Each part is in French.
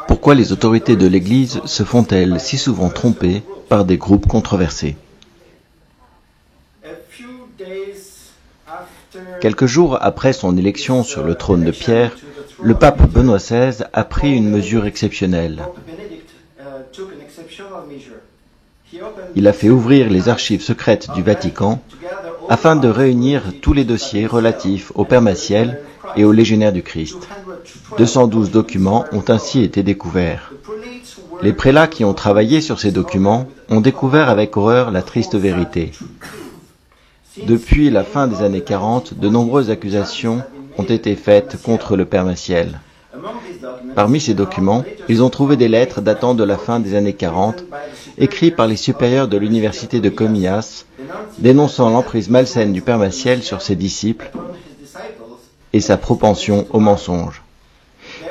Pourquoi les autorités de l'Église se font-elles si souvent tromper par des groupes controversés? Quelques jours après son élection sur le trône de Pierre, le pape Benoît XVI a pris une mesure exceptionnelle. Il a fait ouvrir les archives secrètes du Vatican afin de réunir tous les dossiers relatifs au Père Maciel et aux légionnaires du Christ. 212 documents ont ainsi été découverts. Les prélats qui ont travaillé sur ces documents ont découvert avec horreur la triste vérité. Depuis la fin des années 40, de nombreuses accusations ont été faites contre le Père Maciel. Parmi ces documents, ils ont trouvé des lettres datant de la fin des années 40, écrites par les supérieurs de l'université de Comillas, dénonçant l'emprise malsaine du Père Maciel sur ses disciples et sa propension au mensonge.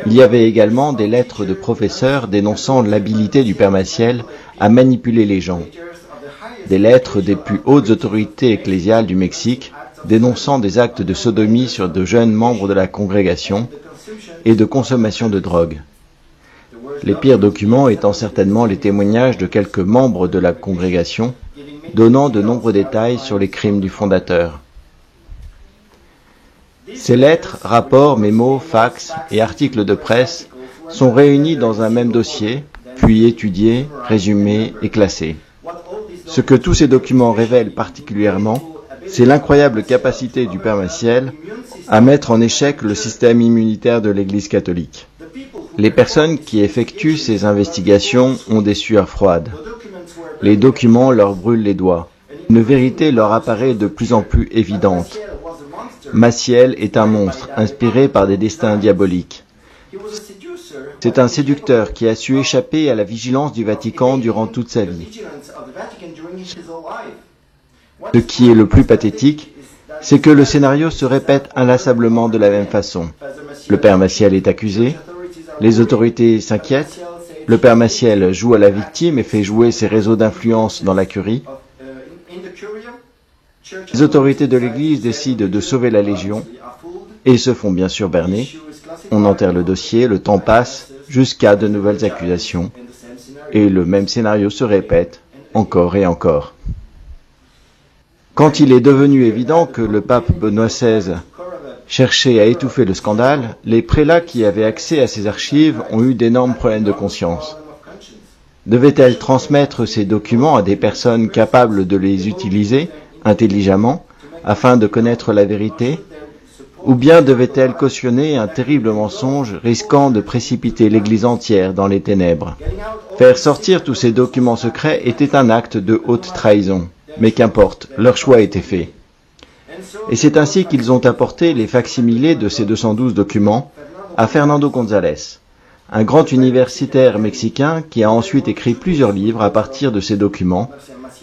Il y avait également des lettres de professeurs dénonçant l'habileté du Père Maciel à manipuler les gens. Des lettres des plus hautes autorités ecclésiales du Mexique dénonçant des actes de sodomie sur de jeunes membres de la congrégation et de consommation de drogue. Les pires documents étant certainement les témoignages de quelques membres de la congrégation, donnant de nombreux détails sur les crimes du fondateur. Ces lettres, rapports, mémos, fax et articles de presse sont réunis dans un même dossier, puis étudiés, résumés et classés. Ce que tous ces documents révèlent particulièrement, c'est l'incroyable capacité du Père Maciel à mettre en échec le système immunitaire de l'Église catholique. Les personnes qui effectuent ces investigations ont des sueurs froides. Les documents leur brûlent les doigts. Une vérité leur apparaît de plus en plus évidente. Maciel est un monstre, inspiré par des destins diaboliques. C'est un séducteur qui a su échapper à la vigilance du Vatican durant toute sa vie. Ce qui est le plus pathétique, c'est que le scénario se répète inlassablement de la même façon. Le Père Maciel est accusé, les autorités s'inquiètent, le Père Maciel joue à la victime et fait jouer ses réseaux d'influence dans la curie. Les autorités de l'Église décident de sauver la Légion et se font bien sûr berner. On enterre le dossier, le temps passe, jusqu'à de nouvelles accusations, et le même scénario se répète encore et encore. Quand il est devenu évident que le pape Benoît XVI cherchait à étouffer le scandale, les prélats qui avaient accès à ces archives ont eu d'énormes problèmes de conscience. Devait-elle transmettre ces documents à des personnes capables de les utiliser intelligemment afin de connaître la vérité, ou bien devait-elle cautionner un terrible mensonge risquant de précipiter l'Église entière dans les ténèbres? Faire sortir tous ces documents secrets était un acte de haute trahison. Mais qu'importe, leur choix était fait. Et c'est ainsi qu'ils ont apporté les facsimilés de ces 212 documents à Fernando González, un grand universitaire mexicain qui a ensuite écrit plusieurs livres à partir de ces documents,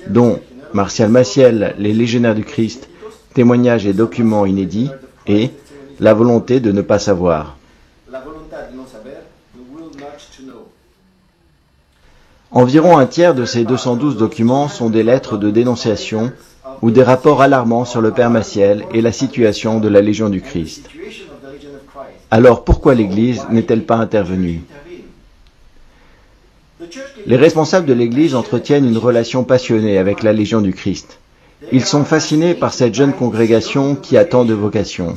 dont Marcial Maciel, les légionnaires du Christ, témoignages et documents inédits, et La volonté de ne pas savoir. Environ un tiers de ces 212 documents sont des lettres de dénonciation ou des rapports alarmants sur le Père Maciel et la situation de la Légion du Christ. Alors pourquoi l'Église n'est-elle pas intervenue? Les responsables de l'Église entretiennent une relation passionnée avec la Légion du Christ. Ils sont fascinés par cette jeune congrégation qui a tant de vocations.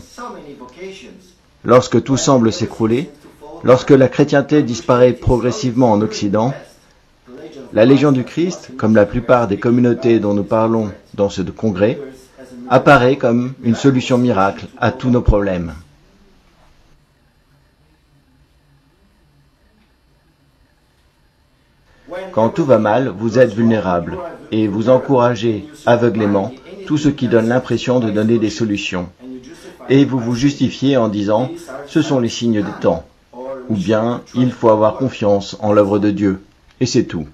Lorsque tout semble s'écrouler, lorsque la chrétienté disparaît progressivement en Occident, la Légion du Christ, comme la plupart des communautés dont nous parlons dans ce congrès, apparaît comme une solution miracle à tous nos problèmes. Quand tout va mal, vous êtes vulnérable et vous encouragez aveuglément tout ce qui donne l'impression de donner des solutions. Et vous vous justifiez en disant « ce sont les signes des temps » ou bien « il faut avoir confiance en l'œuvre de Dieu » et c'est tout.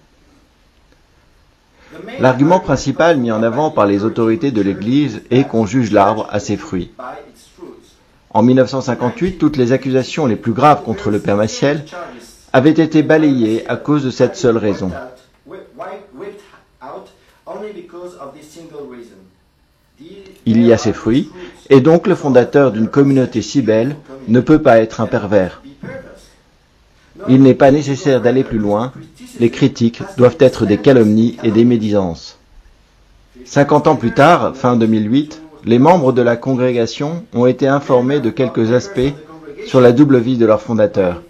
L'argument principal mis en avant par les autorités de l'Église est qu'on juge l'arbre à ses fruits. En 1958, toutes les accusations les plus graves contre le Père Maciel avaient été balayées à cause de cette seule raison. Il y a ses fruits, et donc le fondateur d'une communauté si belle ne peut pas être un pervers. Il n'est pas nécessaire d'aller plus loin. Les critiques doivent être des calomnies et des médisances. 50 ans plus tard, fin 2008, les membres de la congrégation ont été informés de quelques aspects sur la double vie de leur fondateur.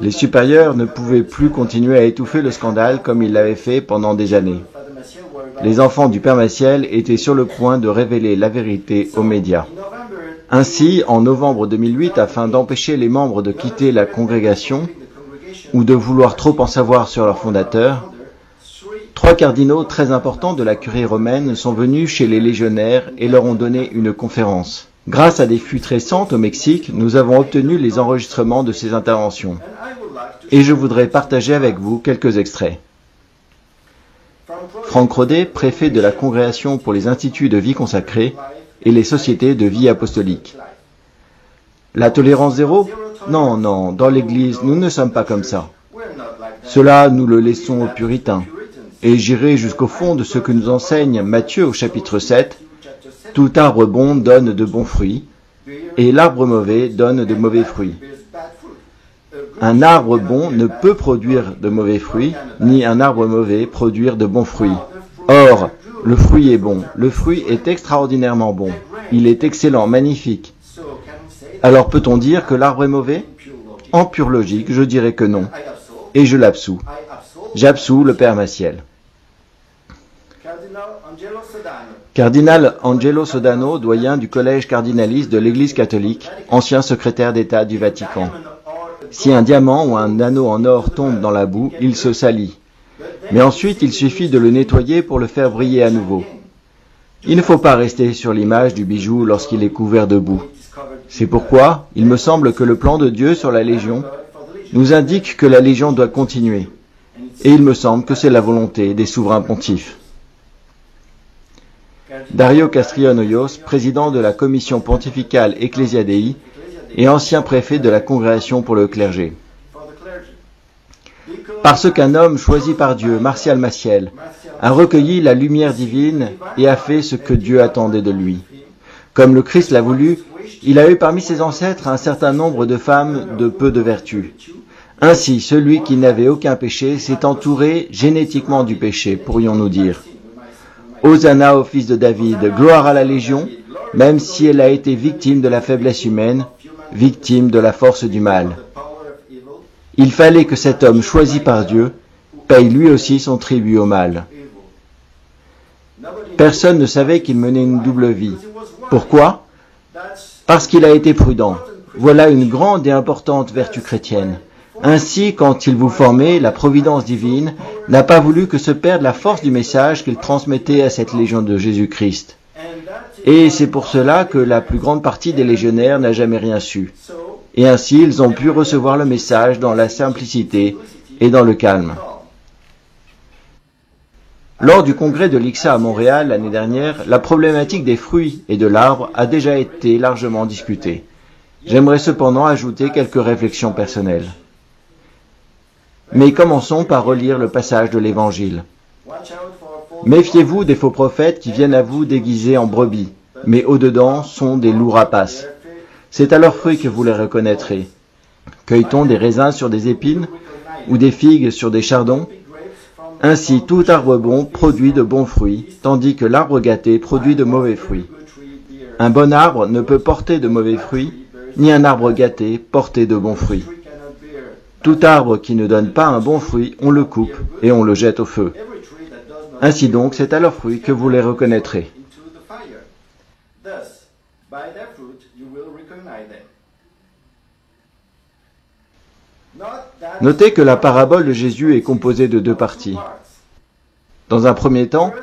Les supérieurs ne pouvaient plus continuer à étouffer le scandale comme ils l'avaient fait pendant des années. Les enfants du Père Maciel étaient sur le point de révéler la vérité aux médias. Ainsi, en novembre 2008, afin d'empêcher les membres de quitter la congrégation ou de vouloir trop en savoir sur leur fondateur, 3 cardinaux très importants de la curie romaine sont venus chez les légionnaires et leur ont donné une conférence. Grâce à des fuites récentes au Mexique, nous avons obtenu les enregistrements de ces interventions. Et je voudrais partager avec vous quelques extraits. Franck Rodet, préfet de la Congrégation pour les instituts de vie consacrée et les sociétés de vie apostolique. La tolérance zéro? Non, non, dans l'Église, nous ne sommes pas comme ça. Cela, nous le laissons aux puritains. Et j'irai jusqu'au fond de ce que nous enseigne Matthieu au chapitre 7. Tout arbre bon donne de bons fruits, et l'arbre mauvais donne de mauvais fruits. Un arbre bon ne peut produire de mauvais fruits, ni un arbre mauvais produire de bons fruits. Or, le fruit est bon, le fruit est extraordinairement bon, il est excellent, magnifique. Alors peut-on dire que l'arbre est mauvais? En pure logique, je dirais que non, et je l'absous. J'absous le Père Maciel. Cardinal Angelo Sodano, doyen du collège cardinaliste de l'Église catholique, ancien secrétaire d'État du Vatican. Si un diamant ou un anneau en or tombe dans la boue, il se salit. Mais ensuite, il suffit de le nettoyer pour le faire briller à nouveau. Il ne faut pas rester sur l'image du bijou lorsqu'il est couvert de boue. C'est pourquoi, il me semble que le plan de Dieu sur la Légion nous indique que la Légion doit continuer. Et il me semble que c'est la volonté des souverains pontifes. Dario Castrión Hoyos, président de la commission pontificale Ecclesia Dei et ancien préfet de la congrégation pour le clergé. Parce qu'un homme choisi par Dieu, Martial Maciel, a recueilli la lumière divine et a fait ce que Dieu attendait de lui. Comme le Christ l'a voulu, il a eu parmi ses ancêtres un certain nombre de femmes de peu de vertu. Ainsi, celui qui n'avait aucun péché s'est entouré génétiquement du péché, pourrions-nous dire. Hosanna au fils de David, gloire à la Légion, même si elle a été victime de la faiblesse humaine, victime de la force du mal. Il fallait que cet homme choisi par Dieu paye lui aussi son tribut au mal. Personne ne savait qu'il menait une double vie. Pourquoi? Parce qu'il a été prudent. Voilà une grande et importante vertu chrétienne. Ainsi, quand il vous formait, la providence divine n'a pas voulu que se perde la force du message qu'il transmettait à cette légion de Jésus-Christ. Et c'est pour cela que la plus grande partie des légionnaires n'a jamais rien su. Et ainsi, ils ont pu recevoir le message dans la simplicité et dans le calme. Lors du congrès de l'ICSA à Montréal l'année dernière, la problématique des fruits et de l'arbre a déjà été largement discutée. J'aimerais cependant ajouter quelques réflexions personnelles. Mais commençons par relire le passage de l'Évangile. Méfiez-vous des faux prophètes qui viennent à vous déguisés en brebis, mais au-dedans sont des loups rapaces. C'est à leurs fruits que vous les reconnaîtrez. Cueille-t-on des raisins sur des épines ou des figues sur des chardons? Ainsi, tout arbre bon produit de bons fruits, tandis que l'arbre gâté produit de mauvais fruits. Un bon arbre ne peut porter de mauvais fruits, ni un arbre gâté porter de bons fruits. Tout arbre qui ne donne pas un bon fruit, on le coupe et on le jette au feu. Ainsi donc, c'est à leurs fruits que vous les reconnaîtrez. Notez que la parabole de Jésus est composée de 2 parties. Dans un premier temps,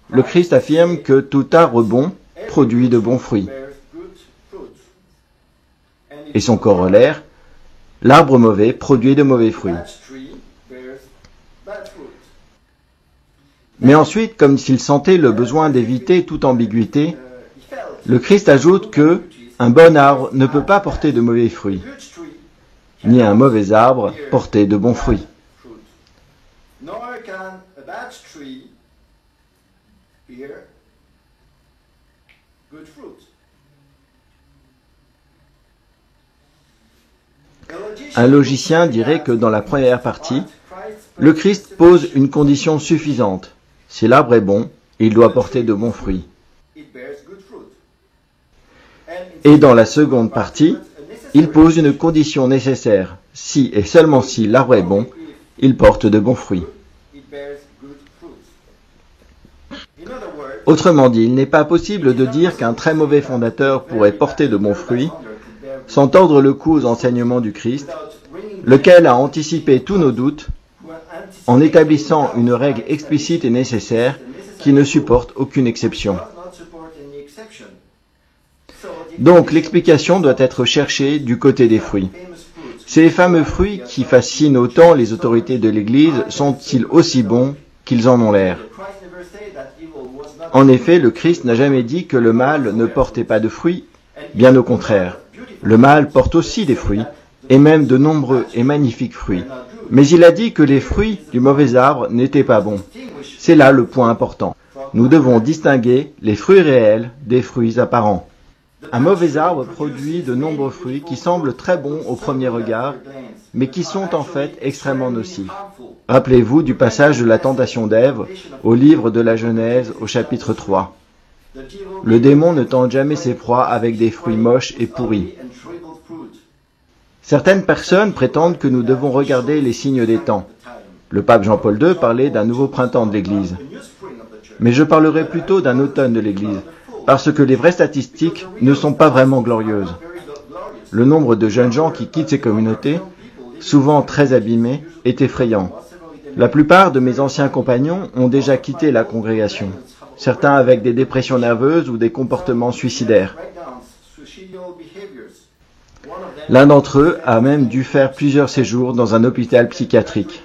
le Christ affirme que tout arbre bon produit de bons fruits. Et son corollaire, l'arbre mauvais produit de mauvais fruits. Mais ensuite, comme s'il sentait le besoin d'éviter toute ambiguïté, le Christ ajoute que un bon arbre ne peut pas porter de mauvais fruits, ni un mauvais arbre porter de bons fruits. Un logicien dirait que dans la première partie, le Christ pose une condition suffisante. Si l'arbre est bon, il doit porter de bons fruits. Et dans la seconde partie, il pose une condition nécessaire. Si et seulement si l'arbre est bon, il porte de bons fruits. Autrement dit, il n'est pas possible de dire qu'un très mauvais fondateur pourrait porter de bons fruits sans tordre le cou aux enseignements du Christ, lequel a anticipé tous nos doutes en établissant une règle explicite et nécessaire qui ne supporte aucune exception. Donc l'explication doit être cherchée du côté des fruits. Ces fameux fruits qui fascinent autant les autorités de l'Église sont-ils aussi bons qu'ils en ont l'air? En effet, le Christ n'a jamais dit que le mal ne portait pas de fruits, bien au contraire. Le mal porte aussi des fruits, et même de nombreux et magnifiques fruits. Mais il a dit que les fruits du mauvais arbre n'étaient pas bons. C'est là le point important. Nous devons distinguer les fruits réels des fruits apparents. Un mauvais arbre produit de nombreux fruits qui semblent très bons au premier regard, mais qui sont en fait extrêmement nocifs. Rappelez-vous du passage de la tentation d'Ève au livre de la Genèse au chapitre 3. Le démon ne tente jamais ses proies avec des fruits moches et pourris. Certaines personnes prétendent que nous devons regarder les signes des temps. Le pape Jean-Paul II parlait d'un nouveau printemps de l'Église. Mais je parlerai plutôt d'un automne de l'Église, parce que les vraies statistiques ne sont pas vraiment glorieuses. Le nombre de jeunes gens qui quittent ces communautés, souvent très abîmés, est effrayant. La plupart de mes anciens compagnons ont déjà quitté la congrégation, certains avec des dépressions nerveuses ou des comportements suicidaires. L'un d'entre eux a même dû faire plusieurs séjours dans un hôpital psychiatrique.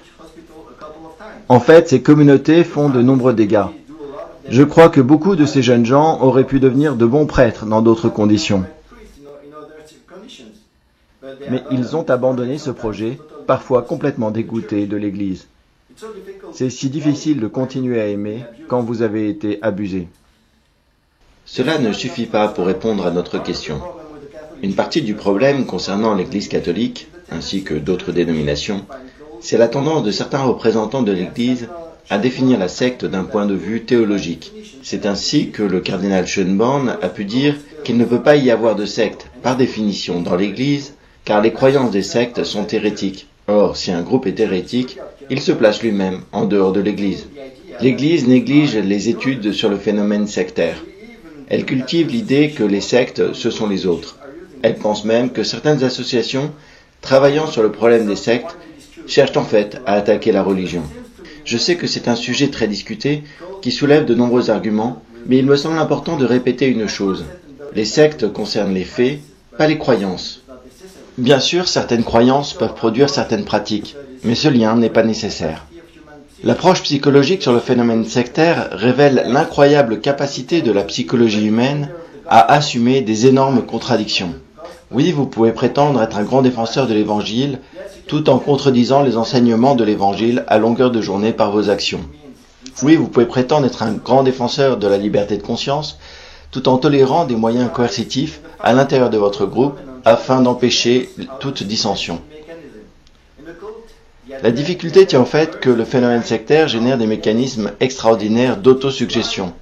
En fait, ces communautés font de nombreux dégâts. Je crois que beaucoup de ces jeunes gens auraient pu devenir de bons prêtres dans d'autres conditions. Mais ils ont abandonné ce projet, parfois complètement dégoûtés de l'Église. C'est si difficile de continuer à aimer quand vous avez été abusé. Cela ne suffit pas pour répondre à notre question. Une partie du problème concernant l'Église catholique, ainsi que d'autres dénominations, c'est la tendance de certains représentants de l'Église à définir la secte d'un point de vue théologique. C'est ainsi que le cardinal Schönborn a pu dire qu'il ne peut pas y avoir de secte, par définition, dans l'Église, car les croyances des sectes sont hérétiques. Or, si un groupe est hérétique, il se place lui-même en dehors de l'Église. L'Église néglige les études sur le phénomène sectaire. Elle cultive l'idée que les sectes, ce sont les autres. Elle pense même que certaines associations, travaillant sur le problème des sectes, cherchent en fait à attaquer la religion. Je sais que c'est un sujet très discuté, qui soulève de nombreux arguments, mais il me semble important de répéter une chose. Les sectes concernent les faits, pas les croyances. Bien sûr, certaines croyances peuvent produire certaines pratiques, mais ce lien n'est pas nécessaire. L'approche psychologique sur le phénomène sectaire révèle l'incroyable capacité de la psychologie humaine à assumer des énormes contradictions. Oui, vous pouvez prétendre être un grand défenseur de l'Évangile, tout en contredisant les enseignements de l'Évangile à longueur de journée par vos actions. Oui, vous pouvez prétendre être un grand défenseur de la liberté de conscience, tout en tolérant des moyens coercitifs à l'intérieur de votre groupe afin d'empêcher toute dissension. La difficulté tient au fait que le phénomène sectaire génère des mécanismes extraordinaires d'autosuggestion.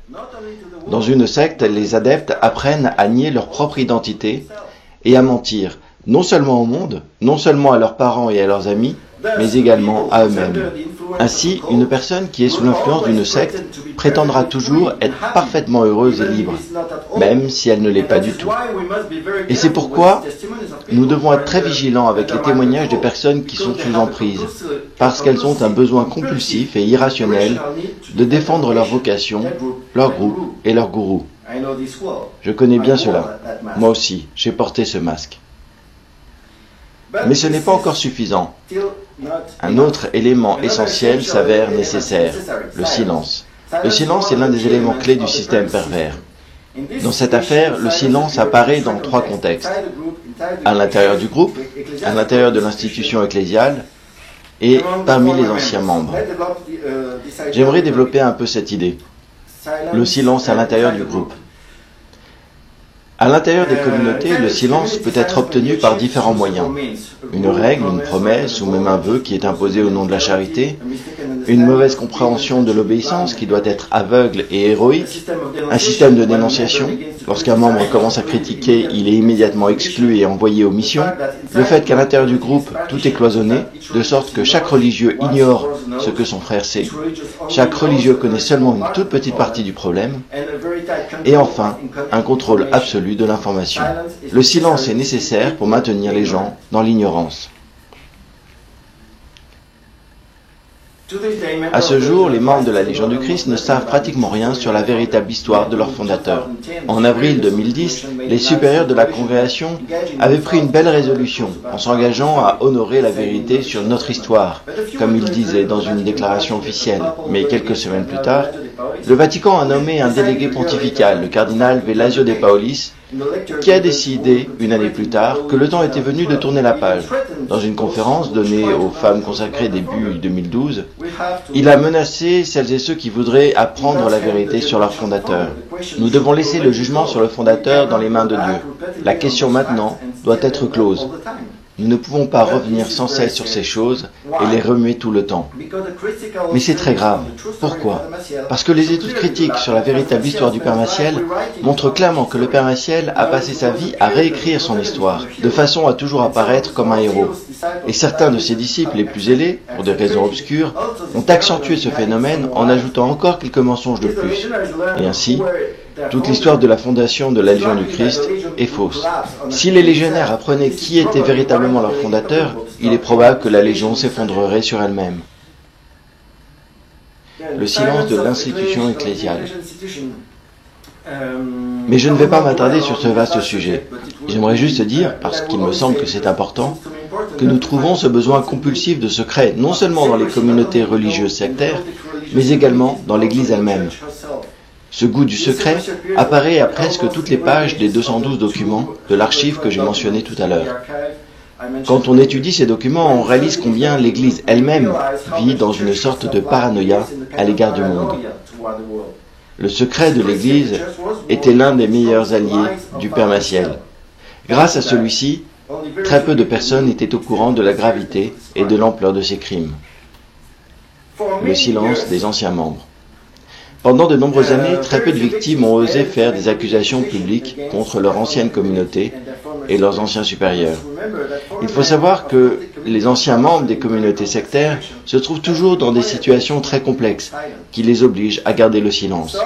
Dans une secte, les adeptes apprennent à nier leur propre identité et à mentir, non seulement au monde, non seulement à leurs parents et à leurs amis, mais également à eux-mêmes. Ainsi, une personne qui est sous l'influence d'une secte prétendra toujours être parfaitement heureuse et libre, même si elle ne l'est pas du tout. Et c'est pourquoi nous devons être très vigilants avec les témoignages des personnes qui sont sous emprise, parce qu'elles ont un besoin compulsif et irrationnel de défendre leur vocation, leur groupe et leur gourou. Je connais bien cela. Moi aussi, j'ai porté ce masque. Mais ce n'est pas encore suffisant. Un autre élément essentiel s'avère nécessaire, le silence. Le silence est l'un des éléments clés du système pervers. Dans cette affaire, le silence apparaît dans 3 contextes. À l'intérieur du groupe, à l'intérieur de l'institution ecclésiale et parmi les anciens membres. J'aimerais développer un peu cette idée. Le silence à l'intérieur du groupe. À l'intérieur des communautés, le silence peut être obtenu par différents moyens. Une règle, une promesse ou même un vœu qui est imposé au nom de la charité, une mauvaise compréhension de l'obéissance qui doit être aveugle et héroïque, un système de dénonciation, lorsqu'un membre commence à critiquer, il est immédiatement exclu et envoyé aux missions, le fait qu'à l'intérieur du groupe, tout est cloisonné, de sorte que chaque religieux ignore ce que son frère sait, chaque religieux connaît seulement une toute petite partie du problème, et enfin, un contrôle absolu de l'information. Le silence est nécessaire pour maintenir les gens dans l'ignorance. À ce jour, les membres de la Légion du Christ ne savent pratiquement rien sur la véritable histoire de leur fondateur. En avril 2010, les supérieurs de la congrégation avaient pris une belle résolution en s'engageant à honorer la vérité sur notre histoire, comme ils disaient dans une déclaration officielle. Mais quelques semaines plus tard, le Vatican a nommé un délégué pontifical, le cardinal Velasio de Paolis, qui a décidé, une année plus tard, que le temps était venu de tourner la page. Dans une conférence donnée aux femmes consacrées début 2012, il a menacé celles et ceux qui voudraient apprendre la vérité sur leur fondateur. Nous devons laisser le jugement sur le fondateur dans les mains de Dieu. La question maintenant doit être close. Nous ne pouvons pas revenir sans cesse sur ces choses et les remuer tout le temps. Mais c'est très grave. Pourquoi ? Parce que les études critiques sur la véritable histoire du Père Maciel montrent clairement que le Père Maciel a passé sa vie à réécrire son histoire, de façon à toujours apparaître comme un héros. Et certains de ses disciples les plus zélés, pour des raisons obscures, ont accentué ce phénomène en ajoutant encore quelques mensonges de plus. Et ainsi, toute l'histoire de la fondation de la Légion du Christ est fausse. Si les légionnaires apprenaient qui était véritablement leur fondateur, il est probable que la Légion s'effondrerait sur elle-même. Le silence de l'institution ecclésiale. Mais je ne vais pas m'attarder sur ce vaste sujet. J'aimerais juste dire, parce qu'il me semble que c'est important, que nous trouvons ce besoin compulsif de secret, non seulement dans les communautés religieuses sectaires, mais également dans l'Église elle-même. Ce goût du secret apparaît à presque toutes les pages des 212 documents de l'archive que j'ai mentionné tout à l'heure. Quand on étudie ces documents, on réalise combien l'Église elle-même vit dans une sorte de paranoïa à l'égard du monde. Le secret de l'Église était l'un des meilleurs alliés du Père Maciel. Grâce à celui-ci, très peu de personnes étaient au courant de la gravité et de l'ampleur de ses crimes. Le silence des anciens membres. Pendant de nombreuses années, très peu de victimes ont osé faire des accusations publiques contre leur ancienne communauté et leurs anciens supérieurs. Il faut savoir que les anciens membres des communautés sectaires se trouvent toujours dans des situations très complexes qui les obligent à garder le silence.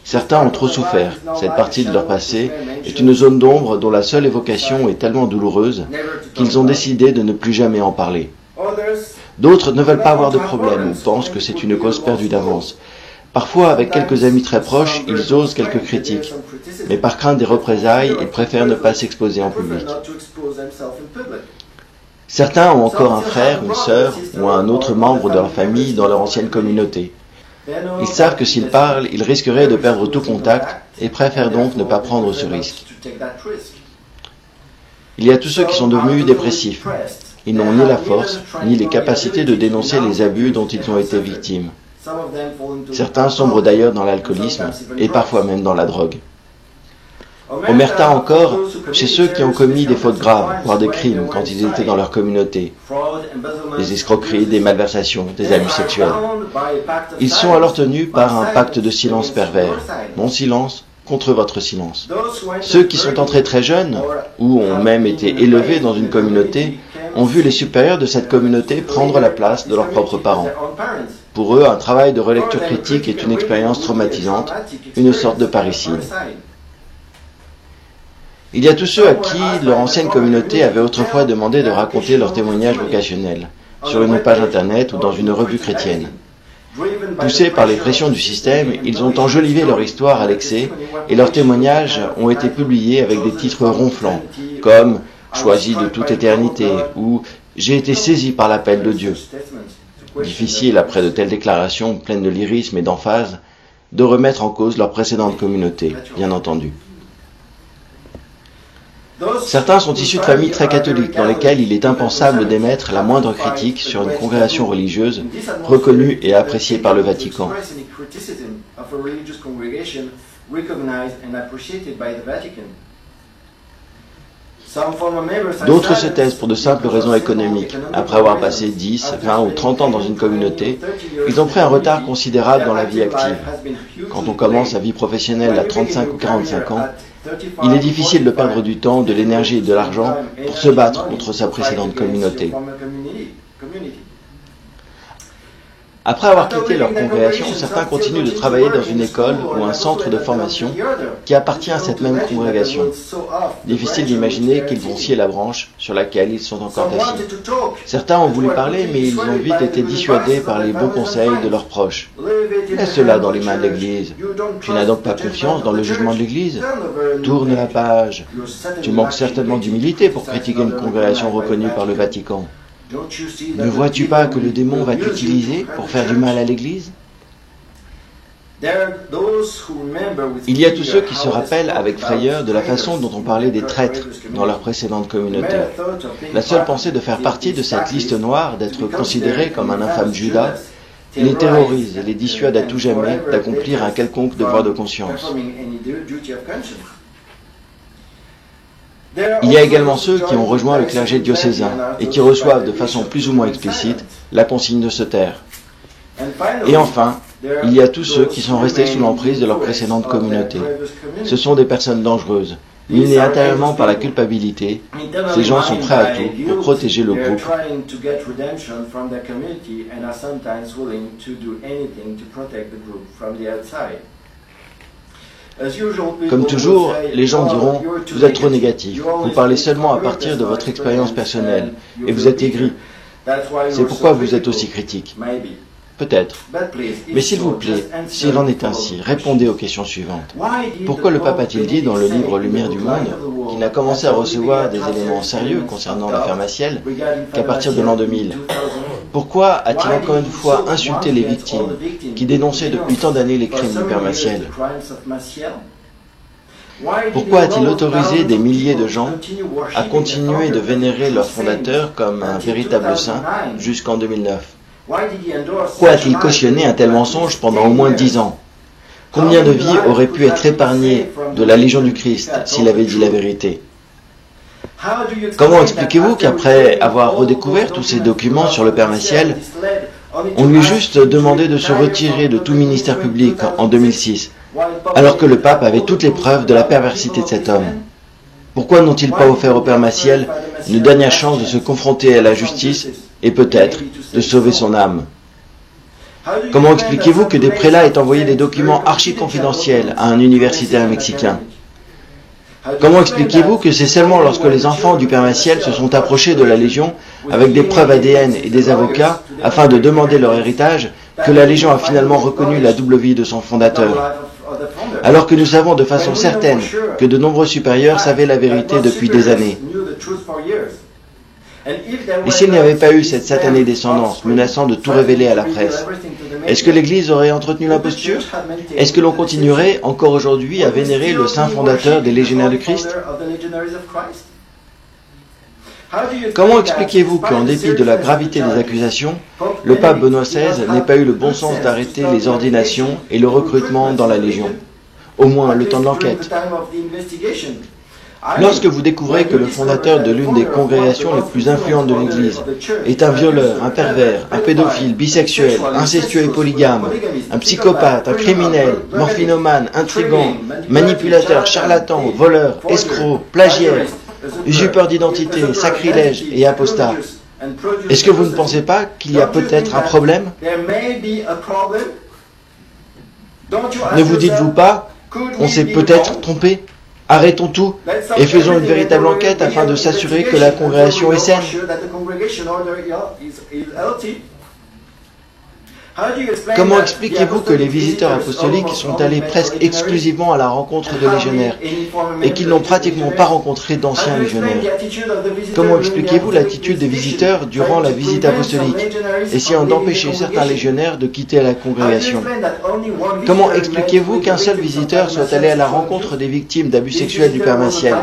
Certains ont trop souffert. Cette partie de leur passé est une zone d'ombre dont la seule évocation est tellement douloureuse qu'ils ont décidé de ne plus jamais en parler. D'autres ne veulent pas avoir de problème ou pensent que c'est une cause perdue d'avance. Parfois, avec quelques amis très proches, ils osent quelques critiques, mais par crainte des représailles, ils préfèrent ne pas s'exposer en public. Certains ont encore un frère, une sœur ou un autre membre de leur famille dans leur ancienne communauté. Ils savent que s'ils parlent, ils risqueraient de perdre tout contact et préfèrent donc ne pas prendre ce risque. Il y a tous ceux qui sont devenus dépressifs. Ils n'ont ni la force, ni les capacités de dénoncer les abus dont ils ont été victimes. Certains sombrent d'ailleurs dans l'alcoolisme et parfois même dans la drogue. Omerta encore chez ceux qui ont commis des fautes graves, voire des crimes quand ils étaient dans leur communauté. Des escroqueries, des malversations, des abus sexuels. Ils sont alors tenus par un pacte de silence pervers. Mon silence contre votre silence. Ceux qui sont entrés très jeunes, ou ont même été élevés dans une communauté, ont vu les supérieurs de cette communauté prendre la place de leurs propres parents. Pour eux, un travail de relecture critique est une expérience traumatisante, une sorte de parricide. Il y a tous ceux à qui leur ancienne communauté avait autrefois demandé de raconter leur témoignage vocationnel, sur une page internet ou dans une revue chrétienne. Poussés par les pressions du système, ils ont enjolivé leur histoire à l'excès et leurs témoignages ont été publiés avec des titres ronflants, comme « Choisi de toute éternité » ou « J'ai été saisi par l'appel de Dieu ». Difficile, après de telles déclarations pleines de lyrisme et d'emphase, de remettre en cause leur précédente communauté, bien entendu. Certains sont issus de familles très catholiques, dans lesquelles il est impensable d'émettre la moindre critique sur une congrégation religieuse reconnue et appréciée par le Vatican. D'autres se taisent pour de simples raisons économiques. Après avoir passé 10, 20 ou 30 ans dans une communauté, ils ont pris un retard considérable dans la vie active. Quand on commence sa vie professionnelle à 35 ou 45 ans, il est difficile de perdre du temps, de l'énergie et de l'argent pour se battre contre sa précédente communauté. Après avoir quitté leur congrégation, certains continuent de travailler dans une école ou un centre de formation qui appartient à cette même congrégation. Difficile d'imaginer qu'ils vont scier la branche sur laquelle ils sont encore assis. Certains ont voulu parler, mais ils ont vite été dissuadés par les bons conseils de leurs proches. Laisse cela dans les mains de l'Église. Tu n'as donc pas confiance dans le jugement de l'Église? Tourne la page. Tu manques certainement d'humilité pour critiquer une congrégation reconnue par le Vatican. Ne vois-tu pas que le démon va t'utiliser pour faire du mal à l'Église? Il y a tous ceux qui se rappellent avec frayeur de la façon dont on parlait des traîtres dans leur précédente communauté. La seule pensée de faire partie de cette liste noire, d'être considéré comme un infâme Judas, les terrorise et les dissuade à tout jamais d'accomplir un quelconque devoir de conscience. Il y a également ceux qui ont rejoint le clergé diocésain et qui reçoivent de façon plus ou moins explicite la consigne de se taire. Et enfin, il y a tous ceux qui sont restés sous l'emprise de leur précédente communauté. Ce sont des personnes dangereuses, minées intérieurement par la culpabilité. Ces gens sont prêts à tout pour protéger le groupe. Comme toujours, les gens diront « Vous êtes trop négatif, vous parlez seulement à partir de votre expérience personnelle, et vous êtes aigri. C'est pourquoi vous êtes aussi critique. » Peut-être. Mais s'il vous plaît, s'il en est ainsi, répondez aux questions suivantes. Pourquoi le pape a-t-il dit dans le livre Lumière du monde qu'il n'a commencé à recevoir des éléments sérieux concernant le pharmaciel qu'à partir de l'an 2000? Pourquoi a-t-il encore une fois insulté les victimes qui dénonçaient depuis tant d'années les crimes du Père Maciel? Pourquoi a-t-il autorisé des milliers de gens à continuer de vénérer leur fondateur comme un véritable saint jusqu'en 2009? Pourquoi a-t-il cautionné un tel mensonge pendant au moins 10 ans? Combien de vies auraient pu être épargnées de la Légion du Christ s'il avait dit la vérité? Comment expliquez-vous qu'après avoir redécouvert tous ces documents sur le Père Maciel, on lui ait juste demandé de se retirer de tout ministère public en 2006, alors que le pape avait toutes les preuves de la perversité de cet homme? Pourquoi n'ont-ils pas offert au Père Maciel une dernière chance de se confronter à la justice et peut-être de sauver son âme? Comment expliquez-vous que des prélats aient envoyé des documents archi-confidentiels à un universitaire mexicain? Comment expliquez-vous que c'est seulement lorsque les enfants du Père Maciel se sont approchés de la Légion avec des preuves ADN et des avocats afin de demander leur héritage que la Légion a finalement reconnu la double vie de son fondateur? Alors que nous savons de façon certaine que de nombreux supérieurs savaient la vérité depuis des années. Et s'il n'y avait pas eu cette satanée descendance menaçant de tout révéler à la presse, est-ce que l'Église aurait entretenu l'imposture? Est-ce que l'on continuerait encore aujourd'hui à vénérer le saint fondateur des légionnaires du Christ? Comment expliquez-vous qu'en dépit de la gravité des accusations, le pape Benoît XVI n'ait pas eu le bon sens d'arrêter les ordinations et le recrutement dans la Légion? Au moins le temps de l'enquête. Lorsque vous découvrez que le fondateur de l'une des congrégations les plus influentes de l'Église est un violeur, un pervers, un pédophile, bisexuel, incestueux et polygame, un psychopathe, un criminel, morphinomane, intrigant, manipulateur, charlatan, voleur, escroc, plagiaire, usurpeur d'identité, sacrilège et apostat, est-ce que vous ne pensez pas qu'il y a peut-être un problème? Ne vous dites-vous pas, on s'est peut-être trompé? Arrêtons tout et faisons une véritable enquête afin de s'assurer que la congrégation est saine. Comment expliquez-vous que les visiteurs apostoliques sont allés presque exclusivement à la rencontre de légionnaires et qu'ils n'ont pratiquement pas rencontré d'anciens légionnaires? Comment expliquez-vous l'attitude des visiteurs durant la visite apostolique, essayant d'empêcher certains légionnaires de quitter la congrégation? Comment expliquez-vous qu'un seul visiteur soit allé à la rencontre des victimes d'abus sexuels du Père Maciel?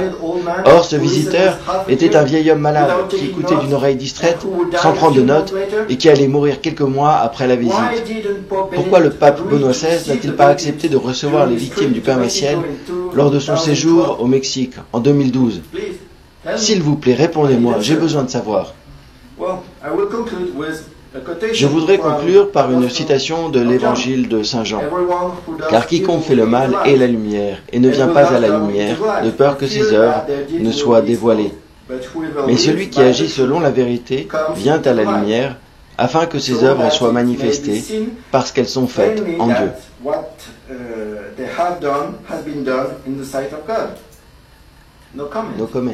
Or, ce visiteur était un vieil homme malade qui écoutait d'une oreille distraite, sans prendre de notes, et qui allait mourir quelques mois après la visite. Pourquoi le pape Benoît XVI n'a-t-il pas accepté de recevoir les victimes du Père Maciel lors de son séjour au Mexique en 2012? S'il vous plaît, répondez-moi, j'ai besoin de savoir. Je voudrais conclure par une citation de l'évangile de Saint Jean. Car quiconque fait le mal est la lumière, et ne vient pas à la lumière, de peur que ses œuvres ne soient dévoilées. Mais celui qui agit selon la vérité vient à la lumière, afin que ses œuvres soient manifestées, parce qu'elles sont faites en Dieu. No comment.